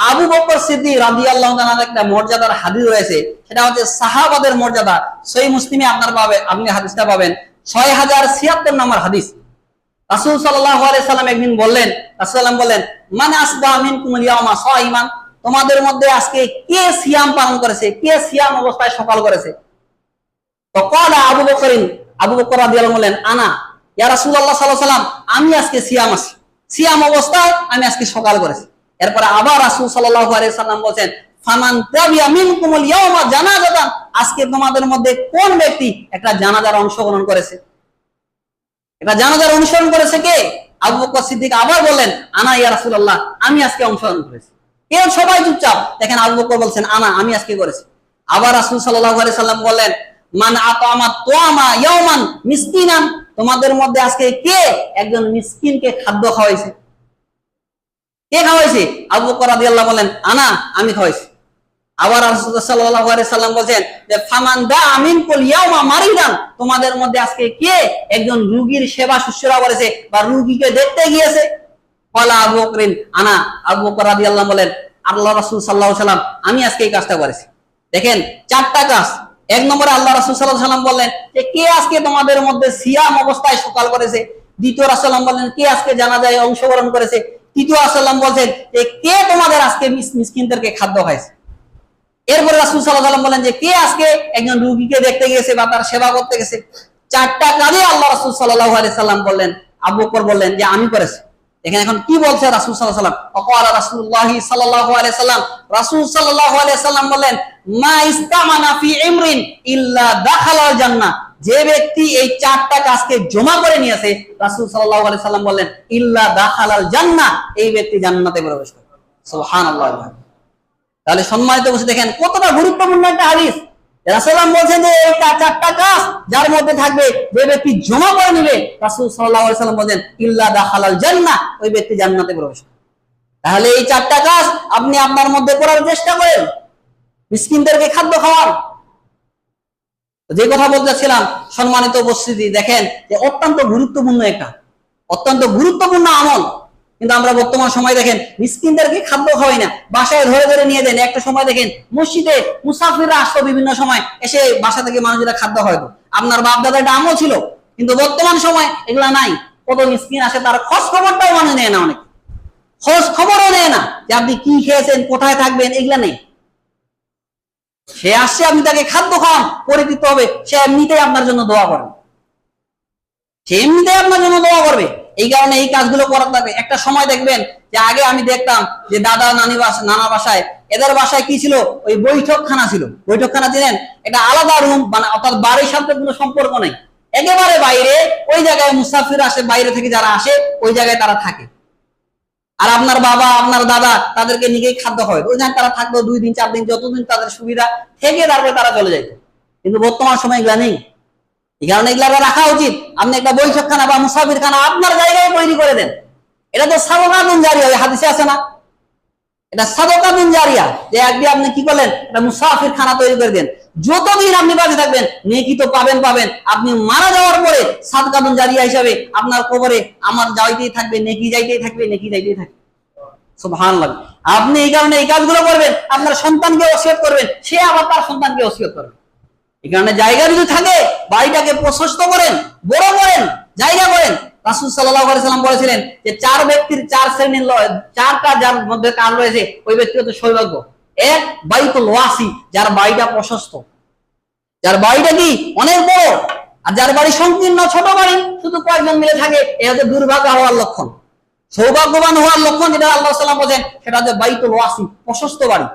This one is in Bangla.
আবু বকর সিদ্দিক রাদিয়াল্লাহু তাআলার একটা মর্যাদার হাদিস রয়েছে, সেটা হচ্ছে সাহাবাদের মর্যাদা। সহিহ মুসলিমে আপনি হাদিসটা পাবেন 6076 নম্বর হাদিস। রাসূল সাল্লাল্লাহু আলাইহি সাল্লাম একদিন বললেন, রাসূলুল্লাহ বললেন, মান আসবাহা মিনকুমুল ইয়াওমা সাইমান, তোমাদের মধ্যে আজকে কে সিয়াম পালন করেছে, কে সিয়াম অবস্থায় সকাল করেছে? তো ক্বালা আবু বকর রাদিয়াল্লাহু বললেন, আনা ইয়া রাসূলুল্লাহ সাল্লাল্লাহু আলাইহি সাল্লাম, আমি আজকে সিয়াম অবস্থায় আমি আজকে সকাল করেছি। এরপর আবার রাসূল সাল্লাল্লাহু আলাইহি সাল্লাম বলেন, ফামান তাবিয়া মিনকুমুল ইয়াওমা জানাজাতান, আজকে তোমাদের মধ্যে কোন ব্যক্তি একটা জানাজার অংশগ্রহণ করেছে? এটা জানাজার অনুসরণ করেছে কে? আবু বকর সিদ্দিক আবার বললেন, আনা ইয়া রাসূলুল্লাহ, আমি আজকে অংশগ্রহণ করেছি। কেউ সবাই চুপচাপ। দেখেন আবু বকর বলছেন, আনা, আমি আজকে করেছি। আবার রাসূল সাল্লাল্লাহু আলাইহি সাল্লাম বললেন, মান আতামা তুআমা ইয়াওমান মিসকিনান, তোমাদের মধ্যে আজকে কে একজন মিসকিনকে খাদ্য খাওয়াইছে? কে খাওয়াইছে? আবু বকর রাদিয়াল্লাহু বলেন, আনা, আমি খাওয়াইছি। আবার রাসূলুল্লাহ সাল্লাল্লাহু আলাইহি সাল্লাম বলেন যে ফামান দা মিনকুল ইয়াওমা মারিদান, তোমাদের মধ্যে আজকে কে একজন রোগীর সেবা শুশ্রূষা করেছে বা রোগীকে দেখতে গিয়েছে? ক্বালা আবু বকরিন, আনা, আবু বকর রাদিয়াল্লাহু বলেন, আল্লাহ রাসূল সাল্লাল্লাহু আলাইহি সাল্লাম, আমি আজকে এই কাজটা করেছি। দেখেন চারটা কাজ। এক নম্বরে আল্লাহ রাসূল সাল্লাল্লাহু আলাইহি সাল্লাম বললেন যে কে আজকে তোমাদের মধ্যে সিয়াম অবস্থায় সকাল করেছে। দ্বিতীয় রাসূলুল্লাহ বললেন, কে আজকে জানাজায় অংশগ্রহণ করেছে। তৃতীয় রাসূলুল্লাহ বলেন যে কে তোমাদের আজকে মিসকিনদেরকে খাদ্য খাইছে। এরপরে রাসূল সাল্লাল্লাহু আলাইহি বলেন যে কে আজকে একজন রোগীকে দেখতে গেছে বা তার সেবা করতে গেছে। চারটা কাজে আল্লাহ রাসূল সাল্লাল্লাহু আলাইহি সাল্লাম বললেন, আবু বকর বললেন যে আমি করেছি। দেখেন এখন কি বলছে রাসূল সাল্লাল্লাহু আলাইহি সাল্লাম, ওয়াকালা রাসূলুল্লাহ সাল্লাল্লাহু আলাইহি সাল্লাম, রাসূল সাল্লাল্লাহু আলাইহি সাল্লাম বলেন, মা ইস্তামানা ফি ইমরিন ইল্লা দাখালাল জান্নাহ, যে ব্যক্তি এই চারটা কাজকে জমা করে নিয়েছে, রাসূল সাল্লাল্লাহু আলাইহি সাল্লাম বলেন, ইল্লা দাখালাল জান্নাহ, এই ব্যক্তি জান্নাতে প্রবেশ করবে। সুবহানাল্লাহ। তাহলে সম্মানিত বসে দেখেন কতটা গুরুত্বপূর্ণ একটা হাদিস। রাসূলুল্লাহ বলেন যে এই চারটা কাজ যার মধ্যে থাকবে, যে ব্যক্তি জমা করে নেবে, রাসূল সাল্লাল্লাহু আলাইহি সাল্লাম বলেন, ইল্লা দাখালাল জান্নাহ, ওই ব্যক্তি জান্নাতে প্রবেশ করবে। তাহলে এই চারটা কাজ আপনি আপনার মধ্যে করার চেষ্টা করেন, মিসকিনদেরকে খাদ্য খাওয়ান। যে কথা বলতেছিলাম সম্মানিত উপস্থিতি, দেখেন যে অত্যন্ত গুরুত্বপূর্ণ আমল। কিন্তু আমরা বর্তমান সময় দেখেন মিসকিনদেরকে খাদ্য খাওয়াই না, বাসায় ধরে ধরে নিয়ে দেন। একটা সময় দেখেন মসজিদে মুসাফিররা আসতো, বিভিন্ন সময় এসে বাসা থেকে মানুষেরা খাদ্য খাওয়াতো। আপনার বাপ দাদা এটা আমল ছিল, কিন্তু বর্তমান সময় এগুলা নাই। কত মিসকিন আসে, তার খোঁজ খবরটাও মানুষ নেয় না, অনেক খোঁজ খবরও নেয় না যে আপনি কি খেয়েছেন, কোথায় থাকবেন, এগুলা নেই। সে আসছে, আপনি তাকে খাদ্য খাওয়ান, করে দিতে হবে। সে এমনিতেই আপনার জন্য দোয়া করবে, এই কারণে এই কাজগুলো করার থাকবে। একটা সময় দেখবেন যে আগে আমি দেখতাম যে দাদা নানা বাসায়, এদের বাসায় কি ছিল, ওই বৈঠকখানা ছিল। বৈঠকখানা জানেন, এটা আলাদা রুম, মানে অর্থাৎ বাড়ির সাথে কোনো সম্পর্ক নেই, একেবারে বাইরে। ওই জায়গায় মুসাফির আসে, বাইরে থেকে যারা আসে ওই জায়গায় তারা থাকে। আর আপনার বাবা, আপনার দাদা তাদেরকে নিজেই খাদ্য খাওয়ায়। ওই জায়গায় তারা থাকতো 2 দিন 4 দিন, যতদিন তাদের সুবিধা থেকে, তারপরে তারা চলে যাইত। কিন্তু বর্তমান সময় এগুলা নেই। এই কারণে এগুলা রাখা উচিত। আপনি একটা বৈঠকখানা বা মুসাফিরখানা আপনার জায়গায় তৈরি করে দেন। এটা তো সাদকাতুন জারিয়া, হাদিসে আছে না, এটা সাদকাতুন জারিয়া। যে একদিন আপনি কি করলেন, একটা মুসাফিরখানা তৈরি করে দেন। যতদিন আপনি বাঁচে থাকবেন নেকি তো পাবেন। আপনি মারা যাওয়ার পরে সাদকাতুন জারিয়া হিসাবে আপনার কবরে আমার যাইতেই থাকবে, নেকি যাইতেই থাকবে। সুবহানাল্লাহ। আপনি এই কারণে এই কাজগুলো করবেন, আপনার সন্তানকে ওসিয়ত করবেন, সে আবার তার সন্তানকে ওসিয়ত করবে। এই কারণে জায়গা যদি থাকে, বাড়িটাকে প্রশস্ত করেন, বড় করেন, জায়গা করেন। রাসূল সাল্লাল্লাহু আলাইহি সাল্লাম বলেছিলেন যে 4 ব্যক্তির 4 শ্রেণীর, 4টা যার মধ্যে কাজ রয়েছে, ওই ব্যক্তি হচ্ছে সৌভাগ্য। এক, বাইতুল ওয়াসি, যার বাড়িটা প্রশস্ত, যার বাড়িটা কি অনেক বড়। আর যার বাড়ি সংকীর্ণ, ছোট বাড়ি, শুধু কয়েকজন মিলে থাকে, এ হচ্ছে দুর্ভাগ্য হওয়ার লক্ষণ। সৌভাগ্যবান হওয়ার লক্ষণ যেটা আল্লাহ সাল্লাল্লাহু আলাইহি ওয়াসাল্লাম বলেন, সেটা হচ্ছে বাইতুল ওয়াসি, প্রশস্ত বাড়ি।